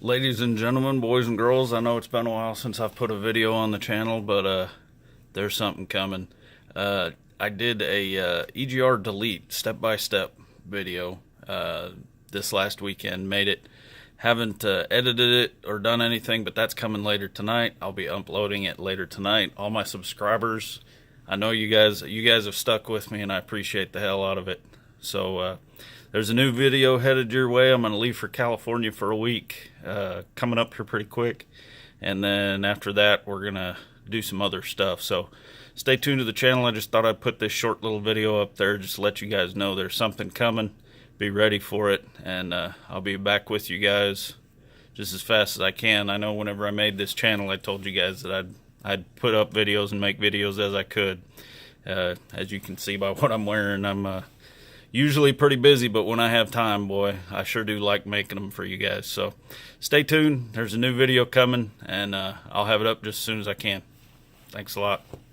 Ladies and gentlemen, boys and girls, I know it's been a while since I've put a video on the channel, but there's something coming. I did a EGR delete step-by-step video this last weekend. Made it. Haven't edited it or done anything, but that's coming later tonight. I'll be uploading it later tonight. All my subscribers, I know you guys have stuck with me, and I appreciate the hell out of it. So there's a new video headed your way. I'm going to leave for California for a week, coming up here pretty quick. And then after that, we're going to do some other stuff. So stay tuned to the channel. I just thought I'd put this short little video up there just to let you guys know there's something coming. Be ready for it. And I'll be back with you guys just as fast as I can. I know whenever I made this channel, I told you guys that I'd put up videos and make videos as I could. As you can see by what I'm wearing, I'm usually pretty busy, but when I have time, boy, I sure do like making them for you guys. So stay tuned. There's a new video coming, and I'll have it up just as soon as I can. Thanks a lot.